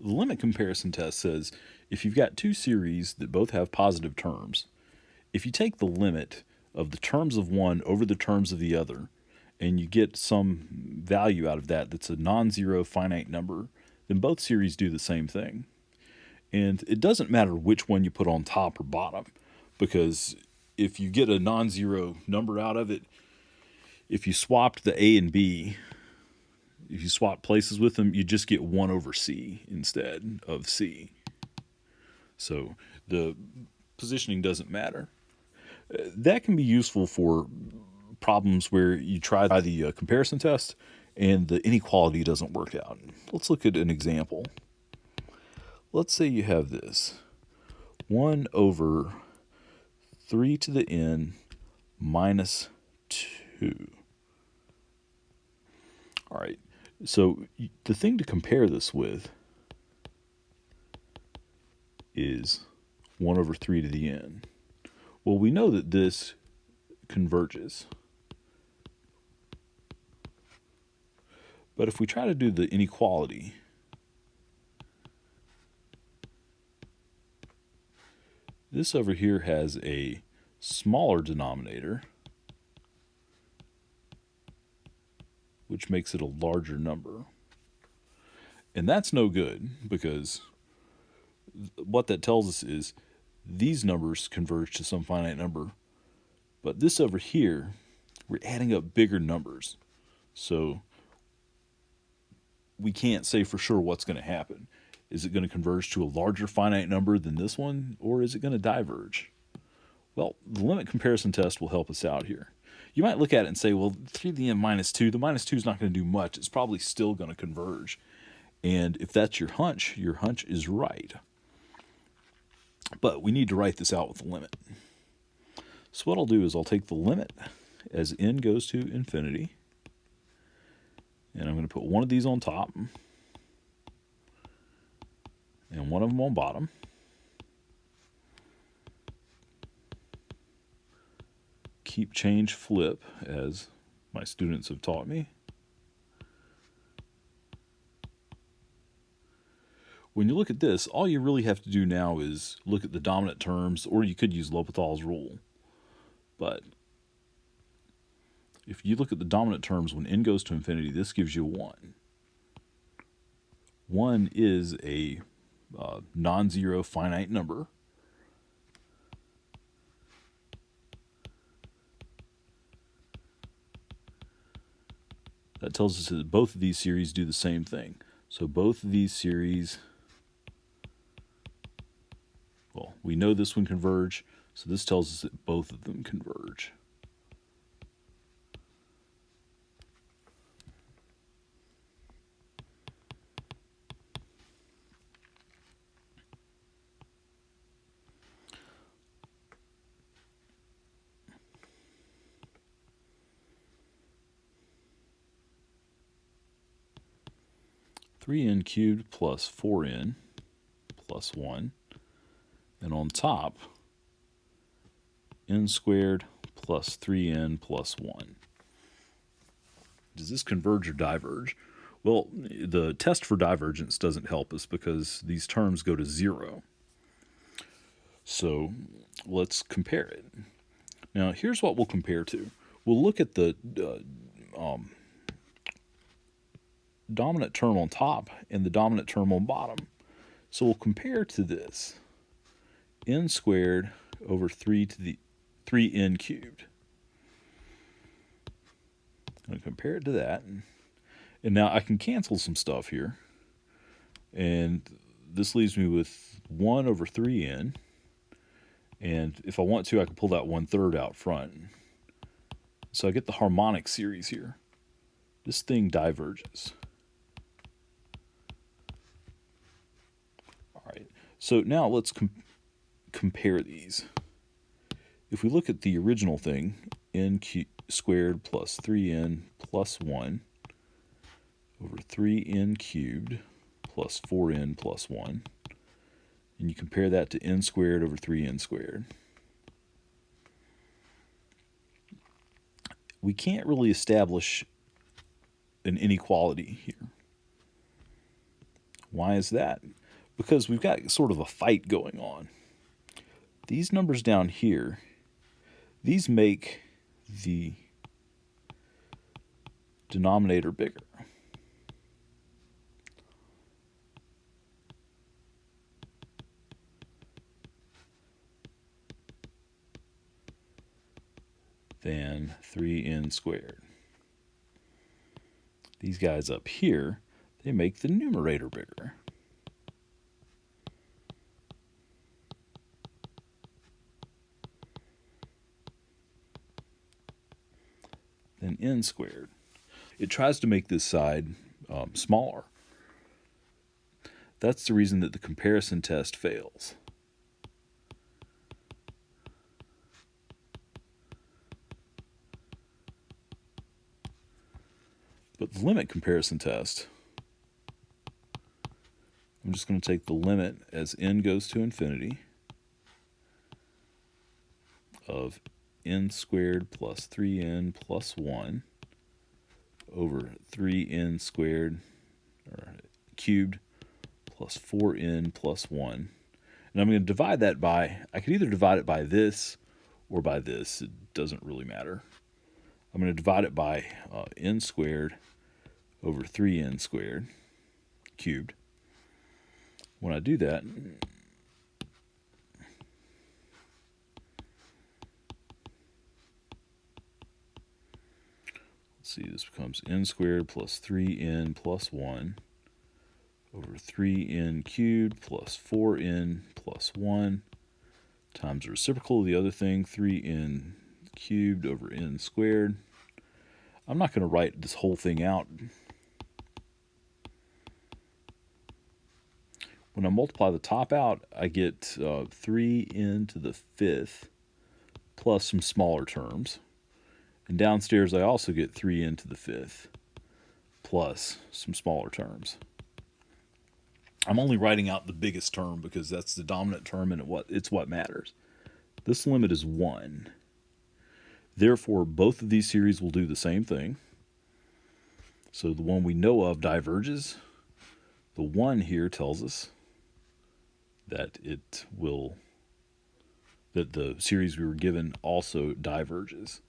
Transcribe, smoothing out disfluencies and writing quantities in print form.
The limit comparison test says if you've got two series that both have positive terms, if you take the limit of the terms of one over the terms of the other, and you get some value out of that that's a non zero finite number, then both series do the same thing. And it doesn't matter which one you put on top or bottom, because if you get a non zero number out of it, if you swapped the A and B, if you swap places with them, you just get 1 over C instead of C. So the positioning doesn't matter. That can be useful for problems where you try the comparison test and the inequality doesn't work out. Let's look at an example. Let's say you have this 1 over 3 to the n minus 2. All right, so the thing to compare this with is 1 over 3 to the n. Well, we know that this converges. But if we try to do the inequality, this over here has a smaller denominator, which makes it a larger number. And that's no good, because what that tells us is these numbers converge to some finite number. But this over here, we're adding up bigger numbers. So we can't say for sure what's going to happen. Is it going to converge to a larger finite number than this one, or is it going to diverge? Well, the limit comparison test will help us out here. You might look at it and say, well, 3 to the n minus 2, the minus 2 is not going to do much. It's probably still going to converge. And if that's your hunch is right. But we need to write this out with the limit. So what I'll do is I'll take the limit as n goes to infinity, and I'm going to put one of these on top and one of them on bottom. Keep, change, flip, as my students have taught me. When you look at this, all you really have to do now is look at the dominant terms, or you could use L'Hopital's rule. But if you look at the dominant terms when n goes to infinity, this gives you 1. 1 is a non-zero finite number. That tells us that both of these series do the same thing. So both of these series, well, we know this one converge, so this tells us that both of them converge. Three n cubed plus 4n plus 1, and on top, n squared plus 3n plus 1. Does this converge or diverge? Well, the test for divergence doesn't help us because these terms go to 0. So let's compare it. Now, here's what we'll compare to. We'll look at the dominant term on top and the dominant term on bottom. So we'll compare to this. N squared over 3 to the 3n cubed. I'm going to compare it to that. And now I can cancel some stuff here. And this leaves me with 1 over 3n. And if I want to, I can pull that 1/3 out front. So I get the harmonic series here. This thing diverges. All right. So now let's compare these. If we look at the original thing, n squared plus 3n plus 1 over 3n cubed plus 4n plus 1, and you compare that to n squared over 3n squared. We can't really establish an inequality here. Why is that? Because we've got sort of a fight going on. These numbers down here, these make the denominator bigger. Than 3n squared. These guys up here, they make the numerator bigger. Than n squared. It tries to make this side smaller. That's the reason that the comparison test fails. But the limit comparison test, I'm just going to take the limit as n goes to infinity of n squared plus 3n plus 1 over 3n squared or cubed plus 4n plus 1. And I'm going to divide that by, I could either divide it by this or by this. It doesn't really matter. I'm going to divide it by n squared over 3n squared cubed. When I do that, let's see, this becomes n squared plus 3n plus 1 over 3n cubed plus 4n plus 1 times the reciprocal of the other thing, 3n cubed over n squared. I'm not going to write this whole thing out. When I multiply the top out, I get 3n to the 5th plus some smaller terms. And downstairs, I also get 3n to the 5th plus some smaller terms. I'm only writing out the biggest term because that's the dominant term and it's what matters. This limit is 1. Therefore, both of these series will do the same thing. So the one we know of diverges. The 1 here tells us that that the series we were given also diverges.